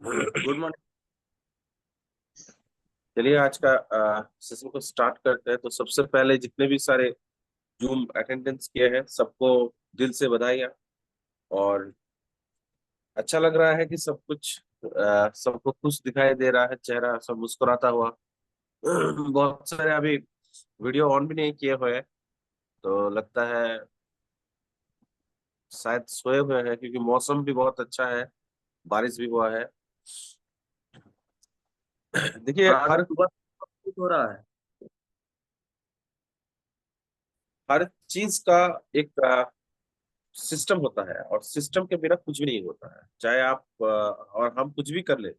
Good morning. चलिए आज का सेशन को स्टार्ट करते हैं। तो सबसे पहले जितने भी सारे जूम अटेंडेंस किए हैं सबको दिल से बधाइयाँ। और अच्छा लग रहा है कि सब कुछ सबको खुश दिखाई दे रहा है, चेहरा सब मुस्कुराता हुआ। बहुत सारे अभी वीडियो ऑन भी नहीं किए हुए हैं, तो लगता है शायद सोए हुए हैं, क्योंकि मौसम भी बहुत अच्छा है, बारिश भी हुआ है। देखिए और आज हर सुबह कुछ हो रहा है। हर चीज का एक सिस्टम होता है, और सिस्टम के बिना कुछ भी नहीं होता है। चाहे आप और हम कुछ भी कर ले,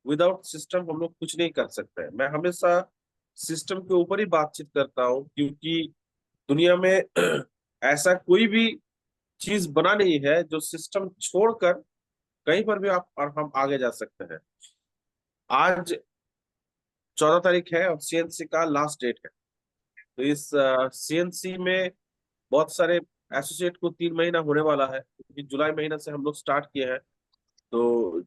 विदाउट सिस्टम हम लोग कुछ नहीं कर सकते हैं। मैं हमेशा सिस्टम के ऊपर ही बातचीत करता हूँ, क्योंकि दुनिया में ऐसा कोई भी चीज बना नहीं है जो सिस्टम छोड़कर कहीं पर भी आप और हम आगे जा सकते हैं। आज 14 तारीख है और सीएनसी का लास्ट डेट है। तो इस सीएनसी में बहुत सारे एसोसिएट को 3 महीना होने वाला है, क्योंकि जुलाई महीना से हम लोग स्टार्ट किए हैं। तो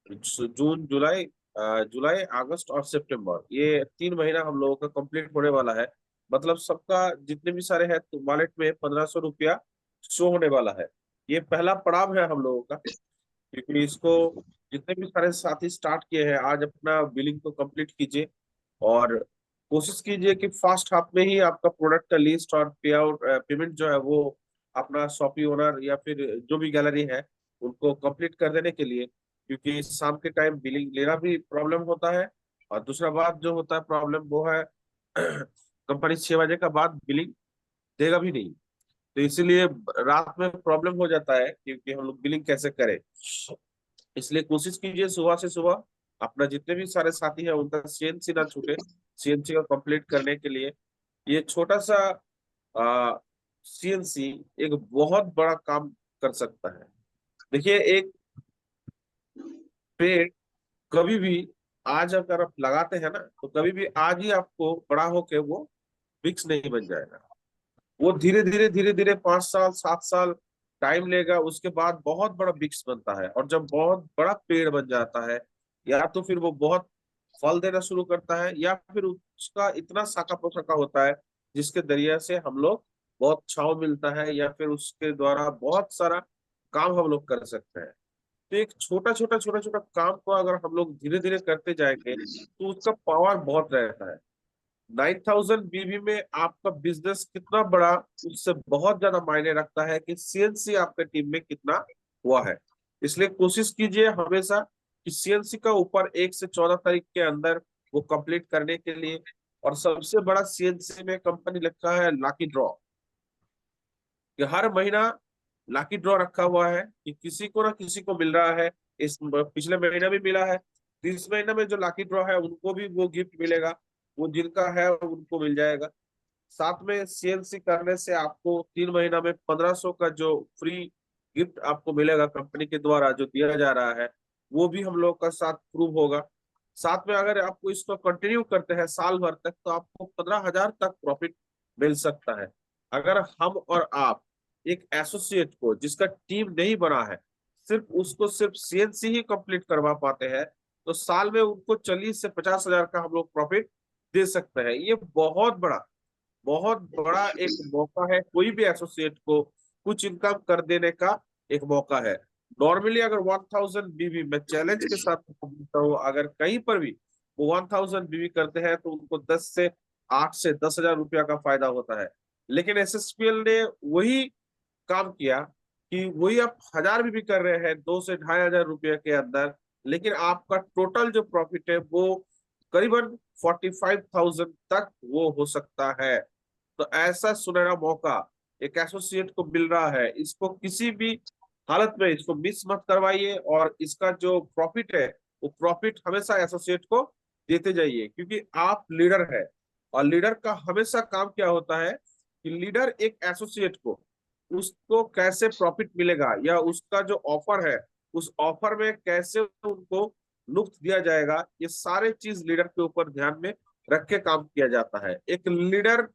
जून जुलाई जुलाई अगस्त और सितंबर, ये 3 महीना हम लोगों का कंप्लीट होने वाला है। मतलब सबका जितने भी सारे हैं तो वॉलेट में 1500 रुपया शो होने वाला है। ये पहला पड़ाव है हम लोगों का, क्योंकि इसको जितने भी सारे साथी स्टार्ट किए हैं, आज अपना बिलिंग को कंप्लीट कीजिए। और कोशिश कीजिए कि फास्ट हाफ में ही आपका प्रोडक्ट का लिस्ट और पे आउट पेमेंट जो है वो अपना शॉपी ओनर या फिर जो भी गैलरी है उनको कंप्लीट कर देने के लिए, क्योंकि शाम के टाइम बिलिंग लेना भी प्रॉब्लम होता है। और दूसरा बात जो होता है प्रॉब्लम वो है कंपनी 6 बजे का बाद बिलिंग देगा भी नहीं। तो इसीलिए रात में प्रॉब्लम हो जाता है, क्योंकि हम लोग बिलिंग कैसे करें। इसलिए कोशिश कीजिए सुबह से सुबह अपना जितने भी सारे साथी हैं उनका सीएनसी ना छूटे। सीएनसी को कंप्लीट करने के लिए ये छोटा सा सीएनसी एक बहुत बड़ा काम कर सकता है। देखिए एक पेड़ कभी भी आज अगर आप लगाते हैं ना, तो कभी भी आज ही आपको बड़ा होके वो वृक्ष नहीं बन जाएगा। वो धीरे धीरे 5 साल 7 साल टाइम लेगा, उसके बाद बहुत बड़ा वृक्ष बनता है। और जब बहुत बड़ा पेड़ बन जाता है, या तो फिर वो बहुत फल देना शुरू करता है, या फिर उसका इतना शाखा पोषका होता है जिसके जरिए से हम लोग बहुत छांव मिलता है, या फिर उसके द्वारा बहुत सारा काम हम लोग कर सकते हैं। तो एक छोटा छोटा काम को अगर हम लोग धीरे धीरे करते जाएंगे तो उसका पावर बहुत रहता है। 9000 बीबी में आपका बिजनेस कितना बड़ा, उससे बहुत ज्यादा मायने रखता है कि सीएनसी आपके टीम में कितना हुआ है। इसलिए कोशिश कीजिए हमेशा कि सीएनसी का ऊपर 1 से 14 तारीख के अंदर वो कंप्लीट करने के लिए। और सबसे बड़ा सीएनसी में कंपनी रखा है लाकी ड्रॉ, कि हर महीना लाकी ड्रॉ रखा हुआ है कि किसी को ना किसी को मिल रहा है। इस पिछले महीना भी मिला है, तो इस महीना में जो लाकी ड्रॉ है उनको भी वो गिफ्ट मिलेगा। वो जिनका है उनको मिल जाएगा। साथ में सीएनसी करने से आपको 3 महीना में 1500 का जो फ्री गिफ्ट आपको मिलेगा कंपनी के द्वारा जो दिया जा रहा है, वो भी हम लोग का साथ प्रूव होगा। साथ में अगर आपको इसको कंटिन्यू करते हैं साल भर तक, तो आपको 15,000 तक प्रॉफिट मिल सकता है। अगर हम और आप एक एसोसिएट को जिसका टीम नहीं बना है, सिर्फ सीएनसी ही कंप्लीट करवा पाते हैं, तो साल में उनको 40 से 50 हजार का हम लोग प्रॉफिट दे सकते हैं। ये बहुत बड़ा एक मौका है कोई भी एसोसिएट को कुछ इनकम कर देने का एक मौका है। नॉर्मली अगर 1000 बीबी मैं चैलेंज के साथ बोलता हूँ, अगर कहीं पर भी वो 1000 बीबी करते हैं तो उनको 8 से 10 हजार रुपया का फायदा होता है। लेकिन एसएसपीएल ने वही काम किया कि वही आप 1000 भी कर रहे हैं 2 से 2500 रुपये के अंदर, लेकिन आपका टोटल जो प्रॉफिट है वो करीबन 45,000 तक वो हो सकता है। तो ऐसा सुनहरा मौका एक एसोसिएट को मिल रहा है, इसको किसी भी हालत में इसको मिस मत करवाइए। और इसका जो प्रॉफिट है वो प्रॉफिट हमेशा एसोसिएट को देते जाइए, क्योंकि आप लीडर है। और लीडर का हमेशा काम क्या होता है कि लीडर एक एसोसिएट को उसको कैसे प्रॉफिट मिलेगा, या उसका जो ऑफर है उस ऑफर में कैसे उनको लुफ्त दिया जाएगा, ये सारे चीज लीडर के ऊपर ध्यान में रख के काम किया जाता है। एक लीडर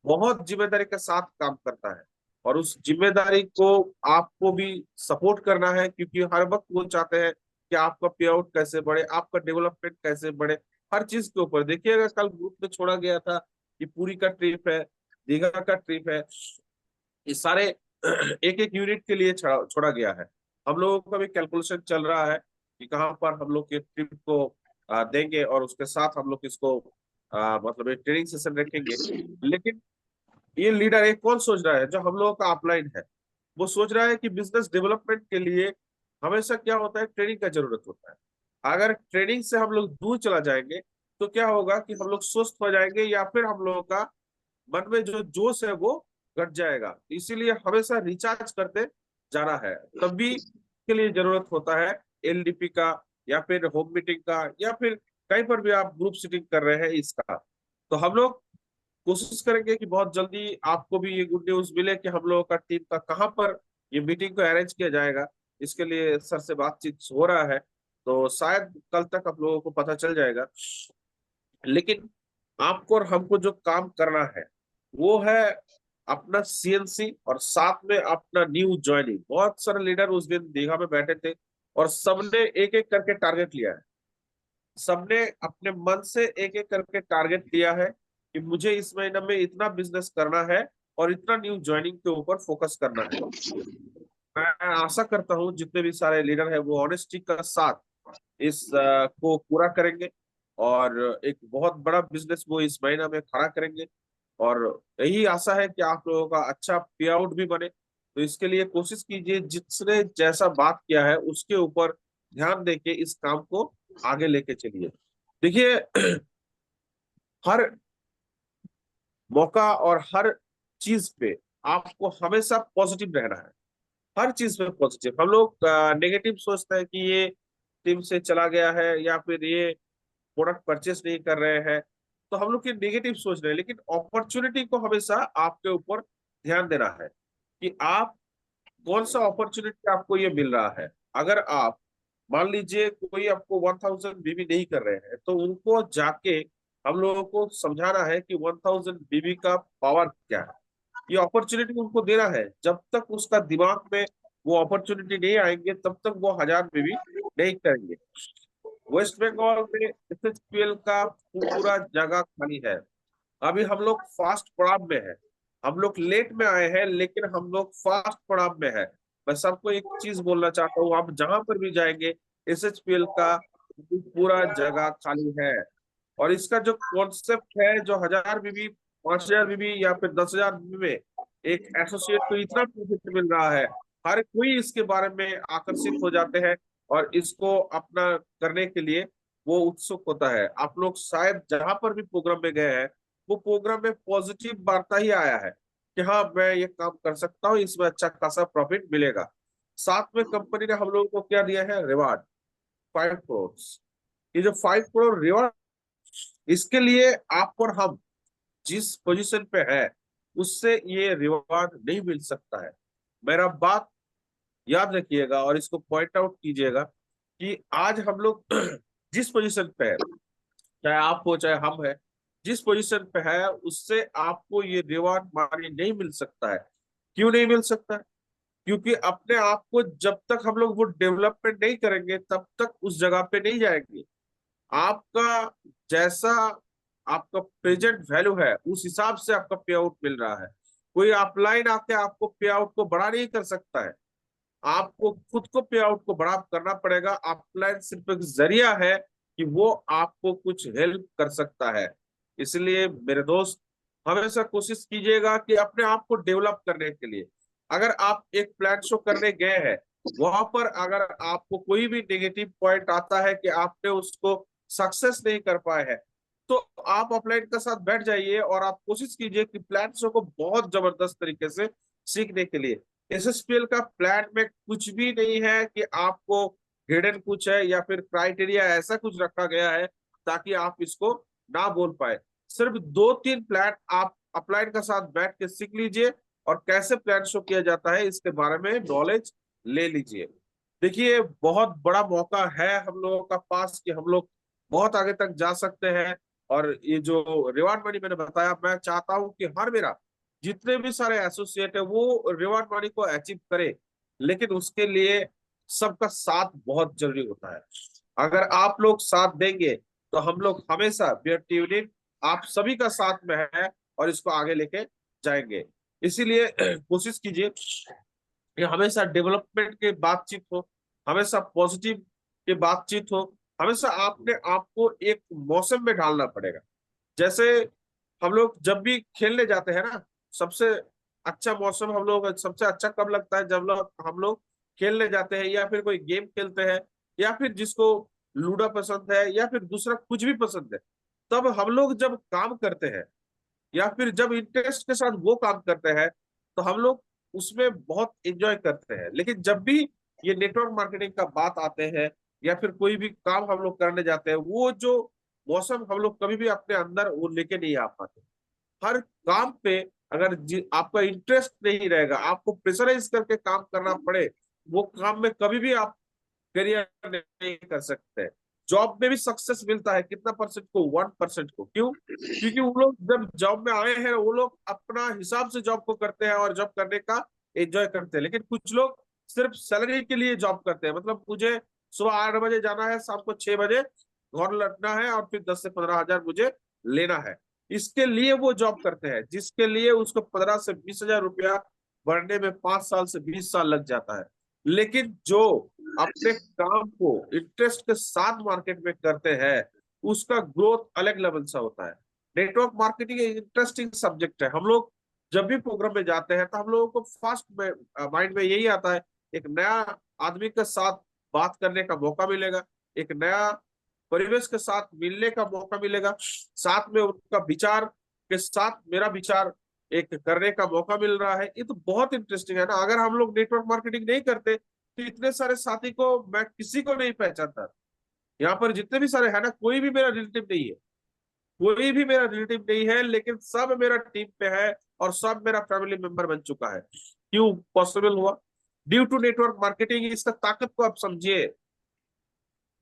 बहुत जिम्मेदारी के साथ काम करता है, और उस जिम्मेदारी को आपको भी सपोर्ट करना है, क्योंकि हर वक्त वो चाहते हैं कि आपका पे आउट कैसे बढ़े, आपका डेवलपमेंट कैसे बढ़े, हर चीज के ऊपर। देखिएगा कल ग्रुप में छोड़ा गया था कि पुरी का ट्रिप है, दीघा का ट्रिप है, ये सारे एक एक यूनिट के लिए छोड़ा गया है। हम लोगों का भी कैलकुलेशन चल रहा है कि कहाँ पर हम लोग के ट्रिप को देंगे, और उसके साथ हम लोग इसको मतलब एक ट्रेनिंग सेशन रखेंगे। लेकिन ये लीडर एक कौन सोच रहा है, जो हम लोगों का अपलाइन है, वो सोच रहा है कि बिजनेस डेवलपमेंट के लिए हमेशा क्या होता है, ट्रेनिंग का जरूरत होता है। अगर ट्रेनिंग से हम लोग दूर चला जाएंगे तो क्या होगा कि हम लोग सुस्त हो जाएंगे, या फिर हम लोगों का मन में जो जोश है वो घट जाएगा। इसीलिए हमेशा रिचार्ज करते जाना है। तभी के लिए जरूरत होता है एलडीपी का, या फिर होम मीटिंग का, या फिर कहीं पर भी आप ग्रुप सीटिंग कर रहे हैं इसका। तो हम लोग कोशिश करेंगे कि बहुत जल्दी आपको भी ये गुड न्यूज मिले कि हम लोगों का टीम का कहाँ पर ये मीटिंग को अरेंज किया जाएगा। इसके लिए सर से बातचीत हो रहा है, तो शायद कल तक आप लोगों को पता चल जाएगा। लेकिन आपको और हमको जो काम करना है वो है अपना सीएनसी, और साथ में अपना न्यू ज्वाइनिंग। बहुत सारे लीडर उस दिन दीघा में बैठे थे, और सबने एक एक करके टारगेट लिया है। सबने अपने मन से एक एक करके टारगेट लिया है कि मुझे इस महीने में इतना बिजनेस करना है, और इतना न्यू ज्वाइनिंग के ऊपर फोकस करना है। मैं आशा करता हूँ जितने भी सारे लीडर हैं वो ऑनेस्टी का साथ इस को पूरा करेंगे, और एक बहुत बड़ा बिजनेस वो इस महीना में खड़ा करेंगे। और यही आशा है कि आप लोगों का अच्छा पे आउट भी बने। तो इसके लिए कोशिश कीजिए, जिसने जैसा बात किया है उसके ऊपर ध्यान देके इस काम को आगे लेके चलिए। देखिए हर मौका और हर चीज पे आपको हमेशा पॉजिटिव रहना है। हर चीज में पॉजिटिव। हम लोग नेगेटिव सोचते हैं कि ये टीम से चला गया है, या फिर ये प्रोडक्ट परचेस नहीं कर रहे हैं, तो हम लोग ये नेगेटिव सोच रहे हैं। लेकिन अपॉर्चुनिटी को हमेशा आपके ऊपर ध्यान देना है कि आप कौन सा अपॉर्चुनिटी आपको ये मिल रहा है। अगर आप मान लीजिए कोई आपको 1000 बीबी नहीं कर रहे हैं, तो उनको जाके हम लोगों को समझाना है कि 1000 बीबी का पावर क्या है। ये अपॉर्चुनिटी उनको देना है। जब तक उसका दिमाग में वो अपॉर्चुनिटी नहीं आएंगे, तब तक वो 1000 बीबी नहीं करेंगे। वेस्ट बंगाल में एसएचपीएल का पूरा जगह खाली है। अभी हम लोग फास्ट पड़ाव में है। हम लोग लेट में आए हैं, लेकिन हम लोग फास्ट पड़ाव में है। मैं सबको एक चीज बोलना चाहता हूँ, आप जहां पर भी जाएंगे एसएचपीएल का पूरा जगह खाली है। और इसका जो कॉन्सेप्ट है, जो 1000 बीबी, 5000 बीबी, या फिर 10,000 बीबी में एक एसोसिएट को इतना प्रॉफिट मिल रहा है, हर कोई इसके बारे में आकर्षित हो जाते हैं, और इसको अपना करने के लिए वो उत्सुक होता है। आप लोग शायद जहां पर भी प्रोग्राम में गए हैं, वो प्रोग्राम में पॉजिटिव वार्ता ही आया है कि हाँ मैं ये काम कर सकता हूँ, इसमें अच्छा खासा प्रॉफिट मिलेगा। साथ में कंपनी ने हम लोगों को क्या दिया है, रिवार्ड, 5 करोड़। ये जो 5 करोड़ रिवार्ड, इसके लिए आप और हम जिस पोजीशन पे है, उससे ये रिवार्ड नहीं मिल सकता है। मेरा बात याद रखिएगा और इसको पॉइंट आउट कीजिएगा कि आज हम लोग जिस पोजीशन पे है, चाहे आप हो चाहे हम है, जिस पोजीशन पे है उससे आपको ये रिवार्ड मानी नहीं मिल सकता है। क्यों नहीं मिल सकता है? क्योंकि अपने आप को जब तक हम लोग वो डेवलपमेंट नहीं करेंगे, तब तक उस जगह पे नहीं जाएंगे। आपका जैसा आपका प्रेजेंट वैल्यू है, उस हिसाब से आपका पे आउट मिल रहा है। कोई अपलाइन आके आपको पे आउट को बड़ा नहीं कर सकता है। आपको खुद को पे आउट को बड़ा करना पड़ेगा। अपलाइन सिर्फ एक जरिया है कि वो आपको कुछ हेल्प कर सकता है। इसलिए मेरे दोस्त, हमेशा कोशिश कीजिएगा कि अपने आप को डेवलप करने के लिए, अगर आप एक प्लान शो करने गए हैं, वहां पर अगर आपको कोई भी नेगेटिव पॉइंट आता है कि आपने उसको सक्सेस नहीं कर पाए हैं, तो आप अपलाइन के साथ बैठ जाइए और आप कोशिश कीजिए कि प्लान शो को बहुत जबरदस्त तरीके से सीखने के लिए। एसएसपीएल का प्लान में कुछ भी नहीं है कि आपको हिडन कुछ है, या फिर क्राइटेरिया ऐसा कुछ रखा गया है ताकि आप इसको ना बोल पाए। सिर्फ 2-3 प्लान आप अपलाइन के साथ बैठ के सीख लीजिए, और कैसे प्लान शो किया जाता है इसके बारे में नॉलेज ले लीजिए। देखिए बहुत बड़ा मौका है हम लोगों का पास कि हम लोग बहुत आगे तक जा सकते हैं। और ये जो रिवार्ड मनी मैंने बताया, मैं चाहता हूं कि हर मेरा जितने भी सारे एसोसिएट है वो रिवार्ड मनी को अचीव करे। लेकिन उसके लिए सबका साथ बहुत जरूरी होता है। अगर आप लोग साथ देंगे तो हम लोग हमेशा बियर यूनिट आप सभी का साथ में है और इसको आगे लेके जाएंगे। इसीलिए कोशिश कीजिए कि हमेशा डेवलपमेंट के बातचीत हो, हमेशा पॉजिटिव के बातचीत हो, हमेशा आपने आपको एक मौसम में ढालना पड़ेगा। जैसे हम लोग जब भी खेलने जाते हैं ना, सबसे अच्छा मौसम हम लोग सबसे अच्छा कब लगता है, जब लोग हम लोग खेलने जाते हैं या फिर कोई गेम खेलते हैं या फिर जिसको लूडो पसंद है या फिर दूसरा कुछ भी पसंद है, तब हम लोग जब काम करते हैं या फिर जब इंटरेस्ट के साथ वो काम करते हैं तो हम लोग उसमें बहुत एंजॉय करते हैं। लेकिन जब भी ये नेटवर्क मार्केटिंग का बात आते हैं या फिर कोई भी काम हम लोग करने जाते हैं, वो जो मौसम हम लोग कभी भी अपने अंदर वो लेके नहीं आ पाते। हर काम पे अगर आपका इंटरेस्ट नहीं रहेगा, आपको प्रेशराइज करके काम करना पड़े, वो काम में कभी भी आप करियर नहीं कर सकते। जॉब में भी सक्सेस मिलता है कितना परसेंट को, 1% को। क्यों? क्योंकि वो लोग जब जॉब में आए हैं वो लोग अपना हिसाब से जॉब को करते हैं और जॉब करने का एंजॉय करते हैं। लेकिन कुछ लोग सिर्फ सैलरी के लिए जॉब करते हैं, मतलब मुझे सुबह 8 बजे जाना है, शाम को 6 बजे घर लौटना है और फिर 10 से 15 हजार मुझे लेना है। इसके लिए वो जॉब करते हैं, जिसके लिए उसको 15 से 20 हजार रुपया बढ़ने में 5 साल से 20 साल लग जाता है। लेकिन जो अपने काम को इंटरेस्ट के साथ मार्केट में करते हैं, उसका ग्रोथ अलग लेवल से होता है। नेटवर्क मार्केटिंग एक इंटरेस्टिंग सब्जेक्ट है। हम लोग जब भी प्रोग्राम में जाते हैं तो हम लोगों को फर्स्ट में माइंड में यही आता है, एक नया आदमी के साथ बात करने का मौका मिलेगा, एक नया परिवेश के साथ मिलने का मौका मिलेगा, साथ में उनका विचार के साथ मेरा विचार एक करने का मौका मिल रहा है। ये तो बहुत इंटरेस्टिंग है ना। अगर हम लोग नेटवर्क मार्केटिंग नहीं करते तो इतने सारे साथी को मैं किसी को नहीं पहचानता। यहाँ पर जितने भी सारे है ना, कोई भी मेरा रिलेटिव नहीं है, कोई भी मेरा रिलेटिव नहीं है, लेकिन सब मेरा टीम पे है और सब मेरा फैमिली मेंबर बन चुका है। क्यों पॉसिबल हुआ? Due to network marketing. इसका ताकत को आप समझिए।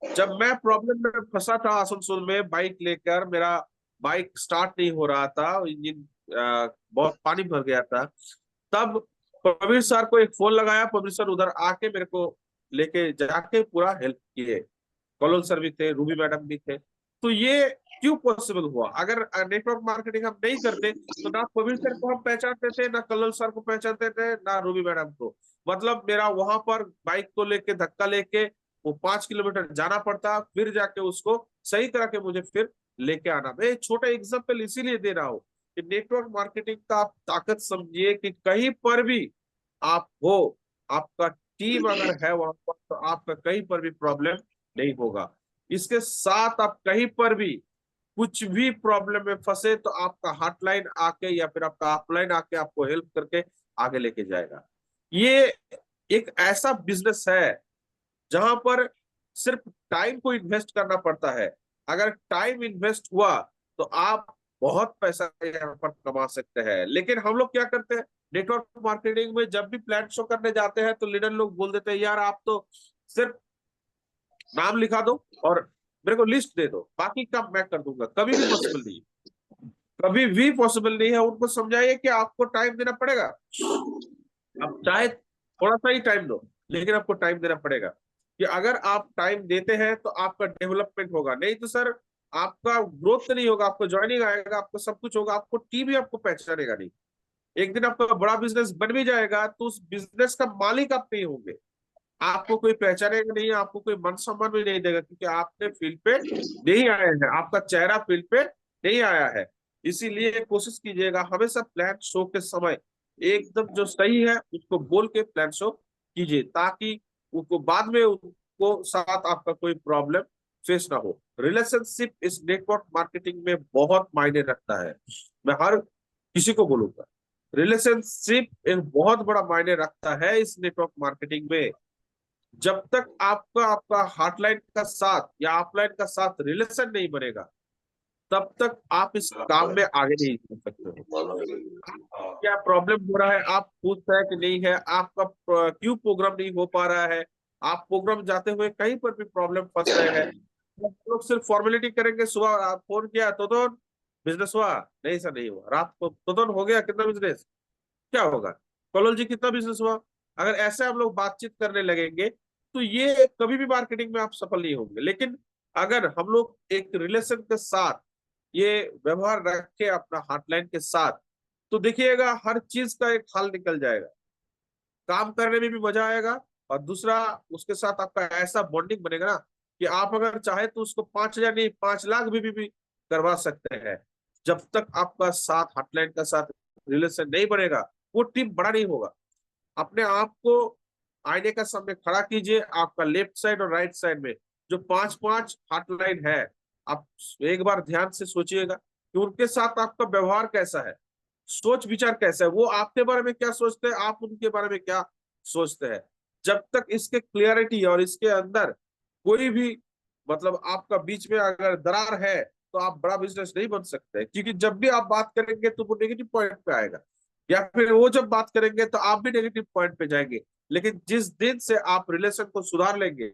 जब मैं प्रॉब्लम में फंसा था आसनसोल में बाइक लेकर, मेरा बाइक स्टार्ट नहीं हो रहा था, इंजन बहुत पानी भर गया था, तब प्रवीण सर को एक फोन लगाया, प्रवीण सर उधर आके मेरे को लेके जाके पूरा हेल्प किए। कॉलोल सर भी थे, रूबी मैडम भी थे। तो ये क्यों पॉसिबल हुआ? अगर नेटवर्क मार्केटिंग हम नहीं करते तो ना प्रवीण सर को हम पहचानते थे, ना कल्लोल सर को पहचानते थे, ना रूबी मैडम को। मतलब मेरा वहां पर बाइक को लेके धक्का लेके वो 5 किलोमीटर जाना पड़ता, फिर जाके उसको सही करा के मुझे फिर लेके आना। मैं एक छोटा एग्जाम्पल इसीलिए दे रहा हूँ कि नेटवर्क मार्केटिंग का आप ताकत समझिए कि कहीं पर भी आप हो, आपका टीम अगर है वहां पर, तो आपका कहीं पर भी प्रॉब्लम नहीं होगा। इसके साथ आप कहीं पर भी कुछ भी प्रॉब्लम में फंसे तो आपका हॉटलाइन आके या फिर आपका ऑफलाइन आके आपको हेल्प करके आगे लेके जाएगा। ये एक ऐसा बिजनेस है जहां पर सिर्फ टाइम को इन्वेस्ट करना पड़ता है। अगर टाइम इन्वेस्ट हुआ तो आप बहुत पैसा यहाँ पर कमा सकते हैं। लेकिन हम लोग क्या करते हैं, नेटवर्क मार्केटिंग में जब भी प्लान शो करने जाते हैं तो लीडर लोग बोल देते हैं, यार आप तो सिर्फ नाम लिखा दो और मेरे को लिस्ट दे दो, बाकी काम मैं कर दूंगा। कभी भी पॉसिबल नहीं है, कभी भी पॉसिबल नहीं है। उनको समझाइए कि आपको टाइम देना पड़ेगा। अब चाहे थोड़ा सा ही टाइम दो, लेकिन आपको टाइम देना पड़ेगा। कि अगर आप टाइम देते हैं तो आपका डेवलपमेंट होगा, नहीं तो सर आपका ग्रोथ नहीं होगा। आपको ज्वाइनिंग आएगा, आपको सब कुछ होगा, आपको टीम ही आपको पहचानेगा नहीं। एक दिन आपका बड़ा बिजनेस बन भी जाएगा तो उस बिजनेस का मालिक आप नहीं होंगे, आपको कोई पहचानेगा नहीं, आपको कोई मान सम्मान भी नहीं देगा, क्योंकि आपने फील्ड पे नहीं आए हैं, आपका चेहरा फील्ड पे नहीं आया है। इसीलिए कोशिश कीजिएगा हमेशा प्लान शो के समय एकदम जो सही है उसको बोल के प्लान शो कीजिए, ताकि उनको बाद में उनको साथ आपका कोई प्रॉब्लम फेस ना हो। रिलेशनशिप इस नेटवर्क मार्केटिंग में बहुत मायने रखता है। मैं हर किसी को बोलूंगा, रिलेशनशिप एक बहुत बड़ा मायने रखता है इस नेटवर्क मार्केटिंग में। जब तक आपका आपका हॉटलाइन का साथ या ऑफलाइन का साथ रिलेशन नहीं बनेगा, तब तक आप इस काम में आगे नहीं बढ़ सकते हो। क्या प्रॉब्लम हो रहा है आप पूछ रहे हैं कि नहीं है, आपका क्यों प्रोग्राम नहीं हो पा रहा है, आप प्रोग्राम जाते हुए कहीं पर भी प्रॉब्लम फंस रहे हैं, आप लोग सिर्फ फॉर्मेलिटी करेंगे। सुबह आप फोन किया तो बिजनेस हुआ? नहीं सर नहीं हुआ। रात को तो हो गया, कितना बिजनेस, क्या होगा? कॉलोल जी कितना बिजनेस हुआ? अगर ऐसे हम लोग बातचीत करने लगेंगे तो ये कभी भी मार्केटिंग में आप सफल नहीं होंगे। लेकिन अगर हम लोग एक रिलेशन के साथ ये व्यवहार रख के अपना हॉटलाइन के साथ, तो देखिएगा हर चीज का एक हल निकल जाएगा, काम करने में भी मजा आएगा। और दूसरा, उसके साथ आपका ऐसा बॉन्डिंग बनेगा ना कि आप अगर चाहे तो उसको 5,000 नहीं 5 लाख भी करवा सकते हैं। जब तक आपका साथ हॉटलाइन का साथ रिलेशन नहीं बनेगा, वो टीम बड़ा नहीं होगा। अपने आप को आईने का सामने खड़ा कीजिए, आपका लेफ्ट साइड और राइट साइड में जो 5-5 हॉटलाइन है, आप एक बार ध्यान से सोचिएगा कि उनके साथ आपका व्यवहार कैसा है, सोच विचार कैसा है, वो आपके बारे में क्या सोचते हैं, आप उनके बारे में क्या सोचते हैं। जब तक इसके क्लियरिटी और इसके अंदर कोई भी मतलब आपका बीच में अगर दरार है, तो आप बड़ा बिजनेस नहीं बन सकते। क्योंकि जब भी आप बात करेंगे तो वो नेगेटिव पॉइंट पे आएगा, या फिर वो जब बात करेंगे तो आप भी नेगेटिव पॉइंट पे जाएंगे। लेकिन जिस दिन से आप रिलेशन को सुधार लेंगे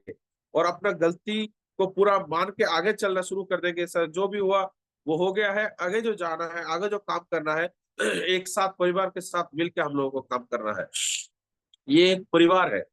और अपना गलती को पूरा मान के आगे चलना शुरू कर देंगे, सर जो भी हुआ वो हो गया है, आगे जो जाना है, आगे जो काम करना है, एक साथ परिवार के साथ मिलकर हम लोगों को काम करना है। ये एक परिवार है,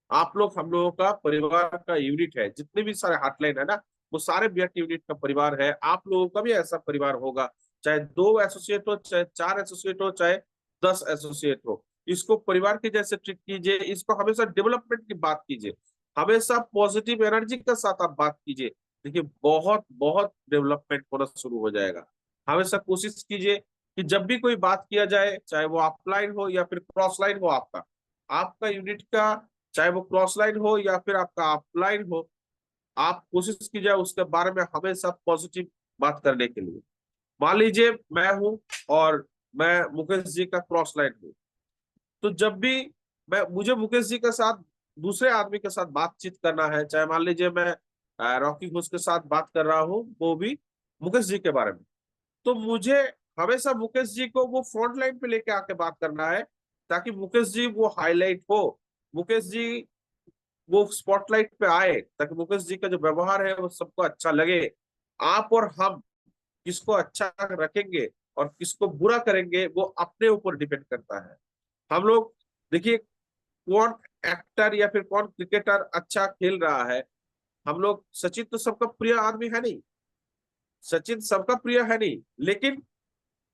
आप लोग हम लोगों का परिवार का यूनिट है। जितने भी सारे हॉटलाइन है ना, वो सारे बीएट यूनिट का परिवार है। आप लोगों का भी ऐसा परिवार होगा, चाहे 2 एसोसिएट हो, चाहे 4 एसोसिएट हो, चाहे 10 एसोसिएट हो। इसको परिवार के जैसे ट्रीट कीजिए, इसको हमेशा डेवलपमेंट की बात कीजिए, हमेशा पॉजिटिव एनर्जी के साथ आप बात कीजिए। देखिए बहुत बहुत डेवलपमेंट होना शुरू हो जाएगा। हमेशा कोशिश कीजिए कि जब भी कोई बात किया जाए, चाहे वो अपलाइन हो या फिर क्रॉस लाइन हो, आपका आपका यूनिट का, चाहे वो क्रॉस लाइन हो या फिर आपका अपलाइन हो, आप कोशिश कीजिए उसके बारे में हमेशा पॉजिटिव बात करने के लिए। मान लीजिए मैं हूं और मैं मुकेश जी का क्रॉस लाइन हूँ, तो जब भी मुझे मुकेश जी के साथ दूसरे आदमी के साथ बातचीत करना है, चाहे मान लीजिए मैं रॉकी घोष के साथ बात कर रहा हूँ, वो भी मुकेश जी के बारे में, तो मुझे हमेशा मुकेश जी को वो फ्रंट लाइन पे लेके आके बात करना है, ताकि मुकेश जी वो हाईलाइट हो, मुकेश जी वो स्पॉटलाइट पे आए, ताकि मुकेश जी का जो व्यवहार है वो सबको अच्छा लगे। आप और हम किसको अच्छा रखेंगे और किसको बुरा करेंगे, वो अपने ऊपर डिपेंड करता है। हम लोग देखिए, कौन एक्टर या फिर कौन क्रिकेटर अच्छा खेल रहा है, हम लोग सचिन तो सबका प्रिय आदमी है नहीं, सचिन सबका प्रिय है नहीं, लेकिन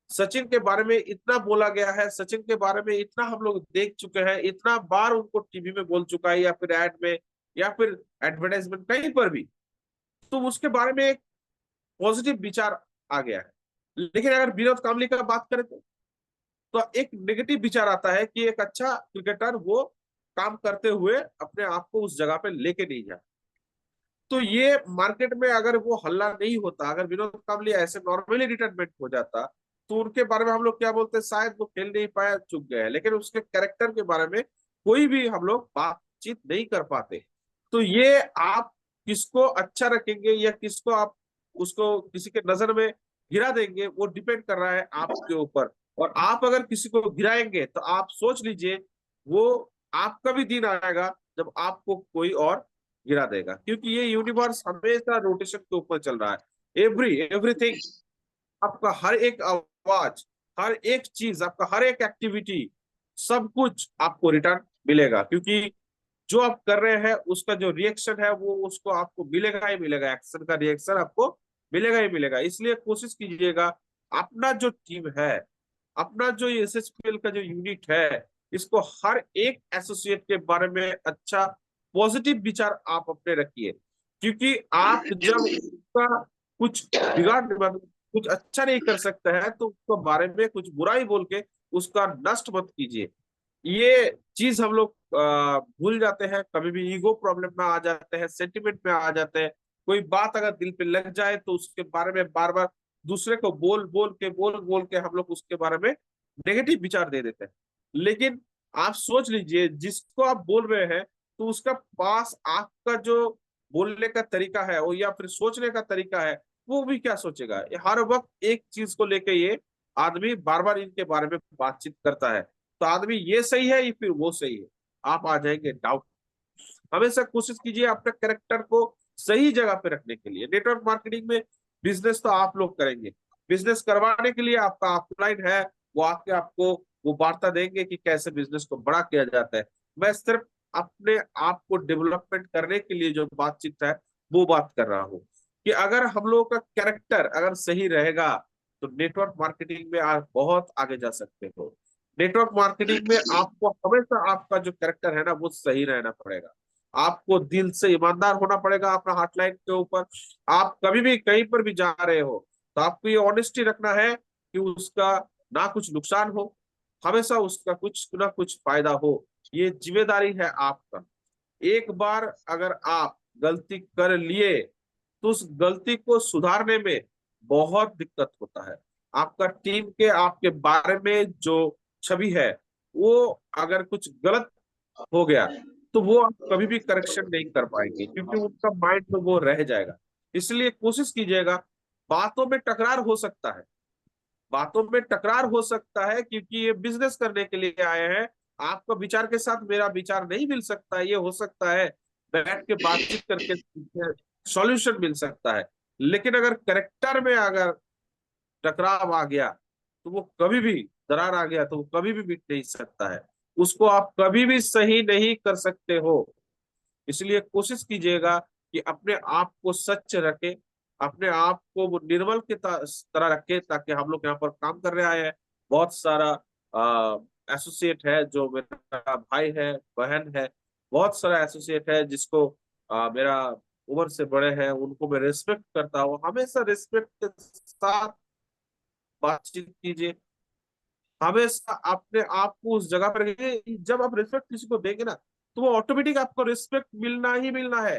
सचिन के बारे में इतना बोला गया है, सचिन के बारे में इतना हम लोग देख चुके हैं, इतना बार उनको टीवी में बोल चुका है या फिर एड में या फिर एडवर्टाइजमेंट कहीं पर भी, तो उसके बारे में एक पॉजिटिव विचार आ गया है। लेकिन अगर विनोद कांबली का बात करें तो एक नेगेटिव विचार आता है कि एक अच्छा क्रिकेटर वो काम करते हुए अपने आप को उस जगह पे लेके नहीं जाए। तो ये मार्केट में अगर वो हल्ला नहीं होता, अगर विनोद कांबली ऐसे नॉर्मली रिटायरमेंट हो जाता, तो उनके बारे में हम लोग क्या बोलते हैं, शायद वो खेल नहीं पाया, चूक गए। लेकिन उसके कैरेक्टर के बारे में कोई भी हम लोग बातचीत नहीं कर पाते। तो ये आप किसको अच्छा रखेंगे या किसको आप उसको किसी के नजर में गिरा देंगे, वो डिपेंड कर रहा है आपके ऊपर। और आप अगर किसी को गिराएंगे तो आप सोच लीजिए, वो आपका भी दिन आएगा जब आपको कोई और गिरा देगा। क्योंकि ये यूनिवर्स हमेशा रोटेशन के ऊपर चल रहा है। एवरीथिंग, आपका हर एक आवाज, हर एक चीज, आपका हर एक एक्टिविटी, सब कुछ आपको रिटर्न मिलेगा। क्योंकि जो आप कर रहे हैं उसका जो रिएक्शन है वो उसको आपको मिलेगा ही मिलेगा, एक्शन का रिएक्शन आपको मिलेगा ही मिलेगा। इसलिए कोशिश कीजिएगा अपना जो टीम है, अपना जो एसएचपीएल का जो यूनिट है, इसको हर एक एसोसिएट के बारे में अच्छा पॉजिटिव विचार आप अपने रखिए। क्योंकि आप जब उसका कुछ बिगाड़ मतलब कुछ अच्छा नहीं कर सकते हैं, तो उसके बारे में कुछ बुरा ही बोल के उसका नष्ट मत कीजिए। ये चीज हम लोग भूल जाते हैं, कभी भी ईगो प्रॉब्लम में आ जाते हैं, सेंटिमेंट में आ जाते हैं। कोई बात अगर दिल पे लग जाए तो उसके बारे में बार बार दूसरे को बोल बोल के हम लोग उसके बारे में नेगेटिव विचार दे देते हैं। लेकिन आप सोच लीजिए, जिसको आप बोल रहे हैं, तो उसका पास आपका जो बोलने का तरीका है वो या फिर सोचने का तरीका है, वो भी क्या सोचेगा। हर वक्त एक चीज को लेके ये आदमी बार बार इनके बारे में बातचीत करता है, तो आदमी ये सही है या फिर वो सही है, आप आ जाएंगे डाउट। हमेशा कोशिश कीजिए अपने कैरेक्टर को सही जगह पे रखने के लिए। नेटवर्क मार्केटिंग में बिजनेस तो आप लोग करेंगे, बिजनेस करवाने के लिए आपका अपलाइन है, वो आके आपको वो वार्ता देंगे कि कैसे बिजनेस को बड़ा किया जाता है। मैं सिर्फ अपने आप को डेवलपमेंट करने के लिए जो बातचीत है वो बात कर रहा हूँ कि अगर हम लोगों का कैरेक्टर अगर सही रहेगा तो नेटवर्क मार्केटिंग में आप बहुत आगे जा सकते हो। नेटवर्क मार्केटिंग में आपको हमेशा आपका जो कैरेक्टर है ना वो सही रहना पड़ेगा। आपको दिल से ईमानदार होना पड़ेगा अपना हॉटलाइन के ऊपर। आप कभी भी कहीं पर भी जा रहे हो तो आपको ये ऑनेस्टी रखना है कि उसका ना कुछ नुकसान हो, हमेशा उसका कुछ ना कुछ फायदा हो। ये जिम्मेदारी है आपका। एक बार अगर आप गलती कर लिए तो उस गलती को सुधारने में बहुत दिक्कत होता है। आपका टीम के आपके बारे में जो छवि है वो अगर कुछ गलत हो गया तो वो आप कभी भी करेक्शन नहीं कर पाएंगे, क्योंकि उनका माइंड में वो रह जाएगा। इसलिए कोशिश कीजिएगा, बातों में टकरार हो सकता है, बातों में टकरार हो सकता है क्योंकि ये बिजनेस करने के लिए आए हैं। आपका विचार के साथ मेरा विचार नहीं मिल सकता है, ये हो सकता है बैठ के बातचीत करके सॉल्यूशन मिल सकता है। लेकिन अगर करेक्टर में अगर टकराव आ गया तो वो कभी भी, दरार आ गया तो वो कभी भी मिट नहीं सकता है। उसको आप कभी भी सही नहीं कर सकते हो। इसलिए कोशिश कीजिएगा कि अपने आप को सच रखे, अपने आप को वो निर्मल की तरह रखे, ताकि हम लोग यहाँ पर काम कर रहे हैं। बहुत सारा एसोसिएट है जो मेरा भाई है, बहन है, बहुत सारा एसोसिएट है जिसको मेरा उम्र से बड़े हैं, उनको मैं रिस्पेक्ट करता हूँ। हमेशा रिस्पेक्ट के साथ बातचीत कीजिए। हमेशा अपने आप को उस जगह पर रखिए। जब आप रिस्पेक्ट किसी को देंगे ना तो वो ऑटोमेटिक आपको रिस्पेक्ट मिलना ही मिलना है।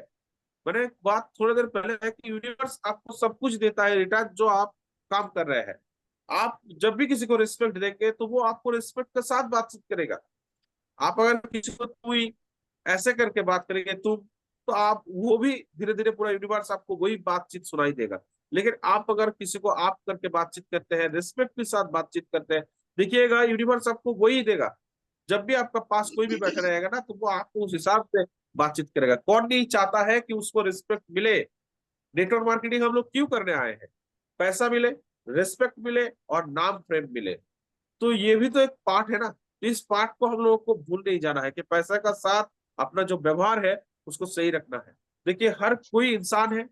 मैंने एक बात थोड़ी देर पहले है कि यूनिवर्स आपको सब कुछ देता है रिटर्न जो आप काम कर रहे हैं। आप जब भी किसी को रिस्पेक्ट देंगे तो वो आपको रिस्पेक्ट के साथ बातचीत करेगा। आप अगर किसी को तू ही ऐसे करके बात करेंगे तुम, तो आप वो भी धीरे धीरे पूरा यूनिवर्स आपको वही बातचीत सुनाई देगा। लेकिन आप अगर किसी को आप करके बातचीत करते हैं, रिस्पेक्ट के साथ बातचीत करते हैं, देखिएगा यूनिवर्स आपको वही देगा। जब भी आपका पास कोई भी बैठा रहेगा ना तो वो आपको उस हिसाब से बातचीत करेगा। कौन नहीं चाहता है कि उसको रिस्पेक्ट मिले। नेटवर्क मार्केटिंग हम लोग क्यों करने आए हैं? पैसा मिले, रिस्पेक्ट मिले और नाम फ्रेम मिले। तो ये भी तो एक पार्ट है ना। तो इस पार्ट को हम लोगों को भूल नहीं जाना है कि पैसा का साथ अपना जो व्यवहार है उसको सही रखना है। देखिए हर कोई इंसान है,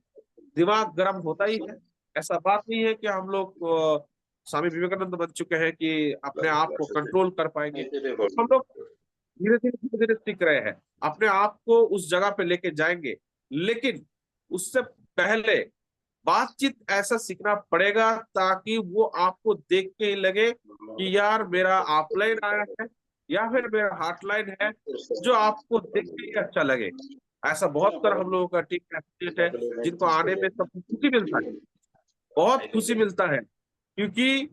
दिमाग गर्म होता ही है। ऐसा बात नहीं है कि हम लोग स्वामी विवेकानंद बन चुके हैं कि अपने आप को कंट्रोल कर पाएंगे। हम लोग धीरे धीरे सीख रहे हैं, अपने आप को उस जगह पे लेके जाएंगे। लेकिन उससे पहले बातचीत ऐसा सीखना पड़ेगा ताकि वो आपको देख के ही लगे कि यार मेरा ऑफलाइन आया है या फिर मेरा हॉटलाइन है, जो आपको देख के ही अच्छा लगे। ऐसा बहुत कर हम लोगों का टीम एसोसिएट है जिनको आने में सब खुशी मिलता है, बहुत खुशी मिलता है। क्योंकि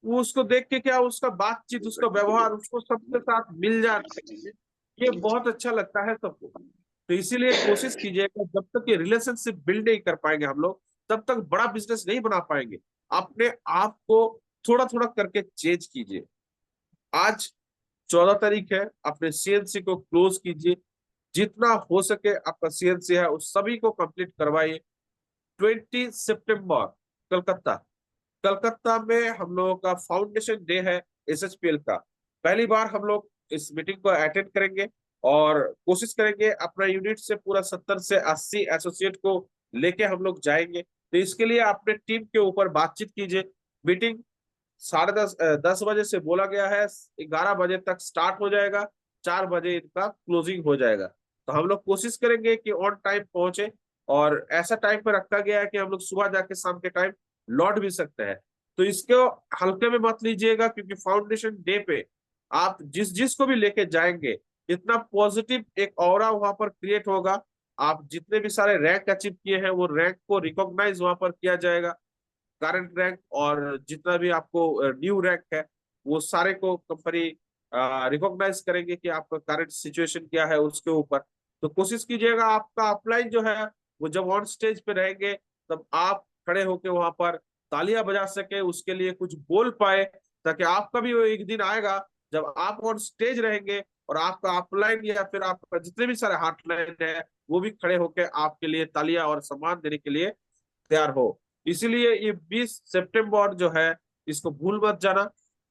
वो उसको देख के क्या, उसका बातचीत, उसका व्यवहार उसको सबके साथ मिल जाता है। ये बहुत अच्छा लगता है सबको। तो इसीलिए कोशिश कीजिएगा, जब तक ये रिलेशनशिप बिल्ड नहीं कर पाएंगे हम लोग तब तक बड़ा बिजनेस नहीं बना पाएंगे। अपने आप को थोड़ा थोड़ा करके चेंज कीजिए। आज 14 तारीख है, अपने सीएनसी को क्लोज कीजिए। जितना हो सके आपका सीएनसी है उस सभी को कंप्लीट करवाइए। 20 सितंबर कलकत्ता, कलकत्ता में हम लोगों का फाउंडेशन डे है एसएचपीएल का। पहली बार हम लोग इस मीटिंग को अटेंड करेंगे और कोशिश करेंगे अपना यूनिट से पूरा 70 से 80 एसोसिएट को लेके हम लोग जाएंगे। तो इसके लिए अपने टीम के ऊपर बातचीत कीजिए। मीटिंग 10:30 से बोला गया है, 11 बजे तक स्टार्ट हो जाएगा, 4 बजे इनका क्लोजिंग हो जाएगा। तो हम लोग कोशिश करेंगे कि ऑन टाइम पहुंचे। और ऐसा टाइम पे रखा गया है कि हम लोग सुबह जाके शाम के टाइम लौट भी सकते हैं। तो इसको हल्के में मत लीजिएगा, क्योंकि फाउंडेशन डे पे आप जिस जिस को भी लेके जाएंगे इतना पॉजिटिव एक ऑरा वहां पर क्रिएट होगा। आप जितने भी सारे रैंक अचीव किए हैं वो रैंक को रिकॉग्नाइज वहां पर किया जाएगा। करंट रैंक और जितना भी आपको न्यू रैंक है वो सारे को कंपनी रिकॉग्नाइज करेंगे कि आपका करंट सिचुएशन क्या है उसके ऊपर। तो कोशिश कीजिएगा आपका अपलाइन जो है वो जब ऑन स्टेज पे रहेंगे तब आप खड़े होके वहां पर तालियां बजा सके, उसके लिए कुछ बोल पाए, ताकि आपका भी वो एक दिन आएगा जब आप ऑन स्टेज रहेंगे और आपका अपलाइन या फिर आपका जितने भी सारे हॉटलाइन है वो भी खड़े होके आपके लिए तालियां और सम्मान देने के लिए तैयार हो। इसीलिए ये 20 सितंबर जो है इसको भूल मत जाना,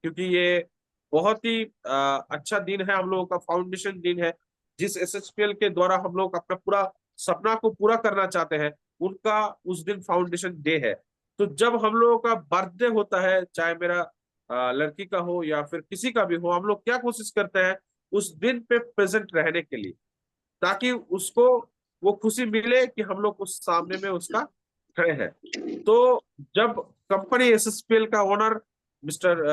क्योंकि ये बहुत ही अच्छा दिन है, हम लोगों का फाउंडेशन दिन है। जिस एसएचपीएल के द्वारा हम लोग अपना पूरा सपना को पूरा करना चाहते हैं, उनका उस दिन फाउंडेशन डे है। तो जब हम लोगों का बर्थडे होता है, चाहे मेरा लड़की का हो या फिर किसी का भी हो, हम लोग क्या कोशिश करते हैं उस दिन पे प्रेजेंट रहने के लिए, ताकि उसको वो खुशी मिले कि हम लोग उस सामने में उसका खड़े हैं। तो जब कंपनी एसएसपीएल का ओनर मिस्टर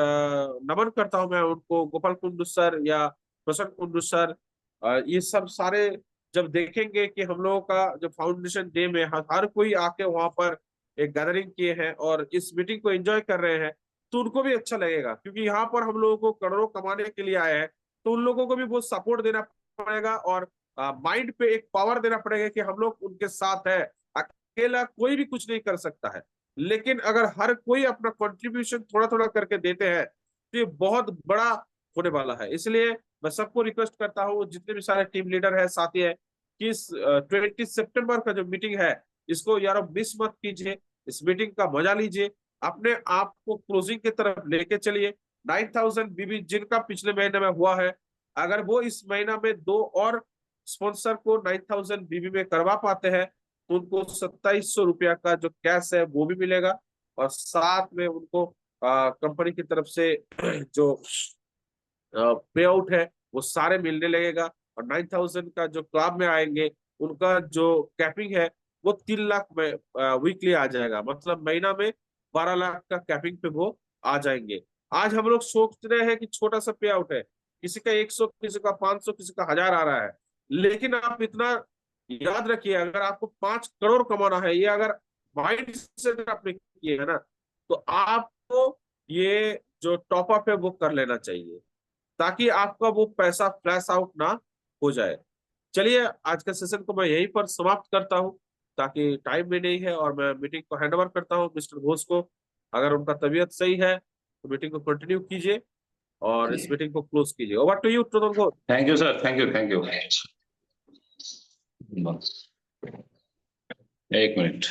नमन करता हूं मैं उनको, गोपाल कुंडू सर या प्रसन्न कुंडू सर, ये सब सारे जब देखेंगे कि हम लोगों का जो फाउंडेशन डे में हर कोई आके वहां पर एक गैदरिंग किए हैं और इस मीटिंग को एंजॉय कर रहे हैं, तो उनको भी अच्छा लगेगा, क्योंकि यहाँ पर हम लोगों को करोड़ों कमाने के लिए आए हैं। तो उन लोगों को भी बहुत सपोर्ट देना पड़ेगा और माइंड पे एक पावर देना पड़ेगा कि हम लोग उनके साथ है। अकेला कोई भी कुछ नहीं कर सकता है, लेकिन अगर हर कोई अपना कंट्रीब्यूशन थोड़ा थोड़ा करके देते हैं तो ये बहुत बड़ा होने वाला है। इसलिए मैं सबको रिक्वेस्ट करता हूँ, जितने भी सारे टीम लीडर है, साथी है, कि इस 20 सितंबर का जो मीटिंग है इसको यार मिस मत कीजिए। इस मीटिंग का मजा लीजिए, अपने आप को क्लोजिंग की तरफ लेके चलिए। 9000 बीबी जिनका पिछले महीने में हुआ है, अगर वो इस महीना में 2 और स्पॉन्सर को 9000 बीबी में करवा पाते हैं तो उनको 2700 रुपया का जो कैश है वो भी मिलेगा, और साथ में उनको कंपनी की तरफ से जो पे आउट है वो सारे मिलने लगेगा। और 9000 का जो क्लब में आएंगे उनका जो कैपिंग है वो 3 लाख में वीकली आ जाएगा, मतलब महीना में 12 लाख का कैपिंग पे वो आ जाएंगे। आज हम लोग सोच रहे हैं कि छोटा सा पे आउट है, किसी का 100, किसी का 500, किसी का 1000 आ रहा है, लेकिन आप इतना याद रखिए, अगर आपको 5 करोड़ कमाना है, ये अगर माइंड सेट आपने किया है ना, तो आपको ये जो टॉप अप है वो कर लेना चाहिए, ताकि आपका वो पैसा फ्लैश आउट ना हो जाए। चलिए, आज का सेशन को मैं यहीं पर समाप्त करता हूँ, ताकि टाइम भी नहीं है, और मैं मीटिंग को हैंड ओवर करता हूँ मिस्टर घोष को। अगर उनका तबीयत सही है तो मीटिंग को कंटिन्यू कीजिए और इस मीटिंग को क्लोज कीजिए। Over to you to Ghosh. Thank you sir, thank you, thank you. एक मिनट।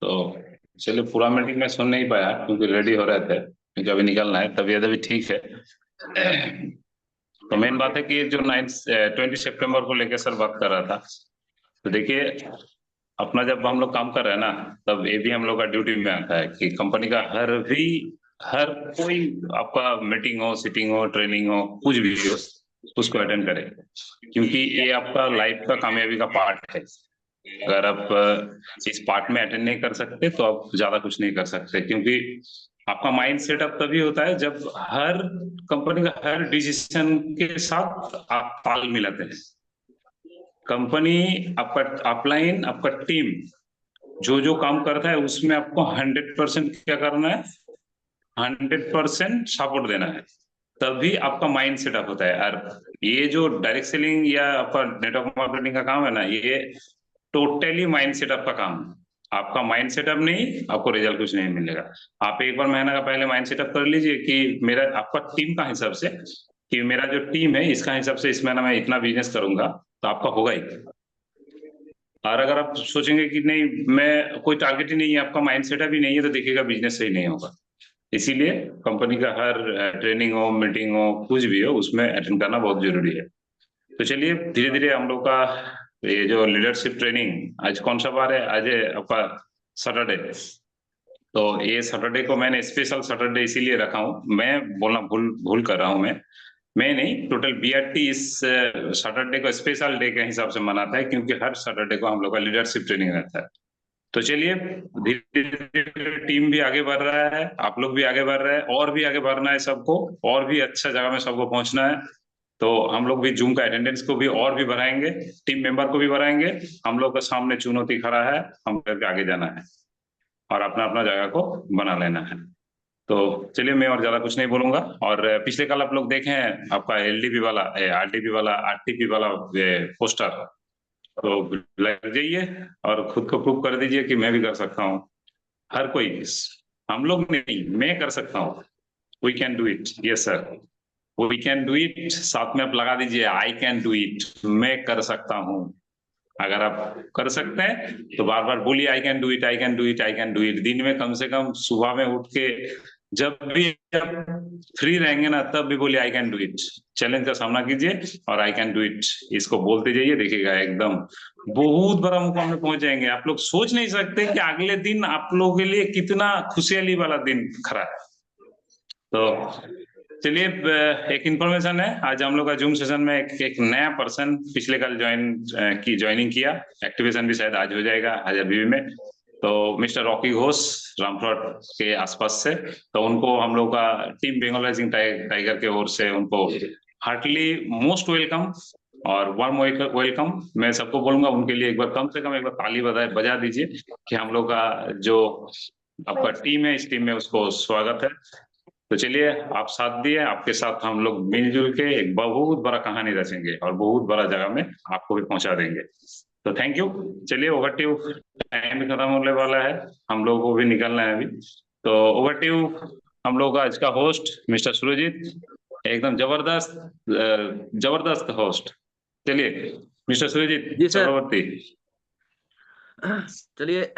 तो चलिए, पूरा मीटिंग में सुन नहीं पाया क्योंकि रेडी हो रहे थे, क्योंकि अभी निकलना है। तबीयत अभी ठीक है। तो मेन बात है कि जो 20 सितंबर को लेकर सर बात कर रहा था, तो देखिए, अपना जब हम लोग काम कर रहे हैं ना, तब ये भी हम लोग का ड्यूटी में आता है कि कंपनी का हर कोई आपका मीटिंग हो, सिटिंग हो, ट्रेनिंग हो, कुछ भी हो, उसको अटेंड करें, क्योंकि ये आपका लाइफ का कामयाबी का पार्ट है। अगर आप इस पार्ट में अटेंड नहीं कर सकते तो आप ज्यादा कुछ नहीं कर सकते, क्योंकि आपका माइंड सेटअप तभी होता है जब हर कंपनी का हर डिसीजन के साथ आप ताल मिलाते हैं। कंपनी, आपका अपलाइन, आपका टीम जो जो काम करता है उसमें आपको 100% क्या करना है, 100% सपोर्ट देना है, तभी आपका माइंड सेटअप होता है। और ये जो डायरेक्ट सेलिंग या आपका नेटवर्क मार्केटिंग का काम है ना, ये टोटली माइंड सेटअप का काम है। आपका माइंड सेटअप नहीं, आपको रिजल्ट कुछ नहीं मिलेगा। आप एक बार महीना का पहले माइंड सेटअप कर लीजिए कि मेरा, आपका टीम का हिसाब से, कि मेरा जो टीम है इसका हिसाब से इस महीना मैं इतना बिजनेस करूंगा, तो आपका होगा ही। और अगर आप सोचेंगे कि नहीं, मैं कोई टारगेट ही नहीं है, आपका माइंड सेटअप ही नहीं है, तो देखिएगा बिजनेस सही नहीं होगा। इसीलिए कंपनी का हर ट्रेनिंग हो, मीटिंग हो, कुछ भी हो, उसमें अटेंड करना बहुत जरूरी है। तो चलिए, धीरे धीरे हम लोग का ये जो लीडरशिप ट्रेनिंग, आज कौन सा बार है, आज है आपका सैटरडे। तो ये सैटरडे को मैंने स्पेशल सैटरडे इसीलिए रखा हूँ। मैं बोलना भूल कर रहा हूँ। मैं नहीं, टोटल बीआरटी इस सैटरडे को स्पेशल डे के हिसाब से मनाता है, क्योंकि हर सैटरडे को हम लोग का लीडरशिप ट्रेनिंग रहता है। तो चलिए, धीरे धीरे टीम भी आगे बढ़ रहा है, आप लोग भी आगे बढ़ रहे हैं, और भी आगे बढ़ना है सबको, और भी अच्छा जगह में सबको पहुंचना है। तो हम लोग भी जूम का अटेंडेंस को भी और भी बढ़ाएंगे, टीम मेंबर को भी बढ़ाएंगे। हम लोग के सामने चुनौती खड़ा है, हम करके आगे जाना है और अपना अपना जगह को बना लेना है। तो चलिए, मैं और ज्यादा कुछ नहीं बोलूंगा। और पिछले कल आप लोग देखे हैं आपका एलडीपी वाला, आरटीपी वाला पोस्टर, तो लग जाइए और खुद को प्रूव कर दीजिए कि मैं भी कर सकता हूँ। हर कोई, हम लोग नहीं, मैं कर सकता हूँ। We can do it, yes sir, we can do it. साथ में आप लगा दीजिए, आई कैन डू इट, मैं कर सकता हूँ। अगर आप कर सकते हैं तो बार बार बोलिए, I can do it, I can do it, I can do it. दिन में कम से कम सुबह में उठ के जब भी आप फ्री रहेंगे ना, तब भी बोलिए I can do it, challenge का सामना कीजिए और आई कैन डू इट इसको बोलते जाइए, देखिएगा एकदम बहुत बड़ा मुकाम में पहुंच जाएंगे। आप लोग सोच नहीं सकते कि अगले दिन आप लोगों के लिए कितना खुशहाली वाला दिन खड़ा है। तो चलिए, एक इंफॉर्मेशन है, आज हम लोग का जूम सेशन में एक नया पर्सन पिछले कल ज्वाइनिंग किया, एक्टिवेशन भी शायद आज हो जाएगा, आज अभी में। तो मिस्टर रॉकी घोष, रामपुरहाट के आसपास से, तो उनको हम लोग का टीम बंगाल राइजिंग टाइगर के ओर से उनको हार्टली मोस्ट वेलकम और वार्म वेलकम। मैं सबको बोलूंगा उनके लिए एक बार कम से कम एक बार ताली बजा दीजिए कि हम लोग का जो आपका टीम है, इस टीम में उसको स्वागत है। तो चलिए, आप साथ दिए, आपके साथ हम लोग मिलजुल के एक बहुत बड़ा कहानी रचेंगे और बहुत बड़ा जगह में आपको भी पहुंचा देंगे। तो थैंक यू। चलिए, ओवर टू यू। टाइम भी खत्म होने वाला है, हम लोगों को भी निकलना है अभी। तो ओवर टू यू, हम लोग का आज का होस्ट मिस्टर सुरजीत, एकदम जबरदस्त होस्ट। चलिए मिस्टर सुरजीत जी सर। चक्रवर्ती। चलिए,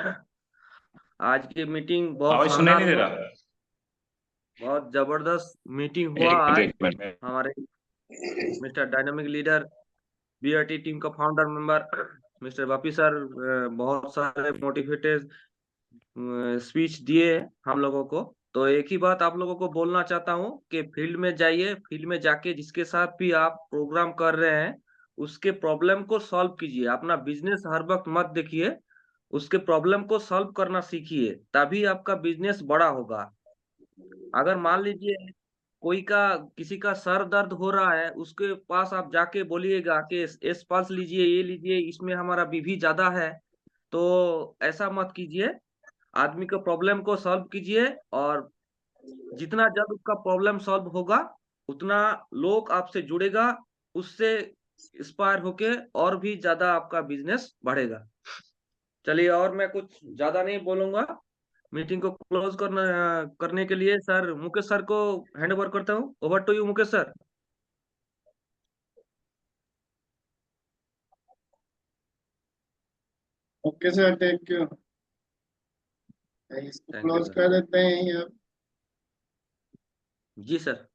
आज की मीटिंग बहुत आवाज सुनाई शानदार नहीं दे हुआ, रहा? बहुत जबरदस्त मीटिंग हुआ एक आज। मिनट। हमारे mister dynamic leader, BRT team का founder member mister Bapi sir बहुत सारे मोटिवेटेड स्पीच दिए हम लोगों को। तो एक ही बात आप लोगों को बोलना चाहता हूँ कि फील्ड में जाइए, फील्ड में जाके जिसके साथ भी आप प्रोग्राम कर रहे हैं उसके प्रॉब्लम को सॉल्व कीजिए। अपना बिजनेस हर वक्त मत देखिए, उसके प्रॉब्लम को सॉल्व करना सीखिए, तभी आपका बिजनेस बड़ा होगा। अगर मान लीजिए किसी का सर दर्द हो रहा है, उसके पास आप जाके बोलिएगा कि एस पल्स लीजिए, ये लीजिए, इसमें हमारा बीपी ज्यादा है, तो ऐसा मत कीजिए। आदमी का प्रॉब्लम को सॉल्व कीजिए, और जितना जल्द उसका प्रॉब्लम सॉल्व होगा उतना लोग आपसे जुड़ेगा, उससे इंस्पायर होके और भी ज्यादा आपका बिजनेस बढ़ेगा। चलिए, और मैं कुछ ज्यादा नहीं बोलूंगा। मीटिंग को क्लोज करने के लिए सर मुकेश सर को हैंड ओवर करता हूँ। Over to you Mukesh sir. Okay sir, thank you. इसको थैंक यू क्लोज सर। कर देते हैं अब। जी सर।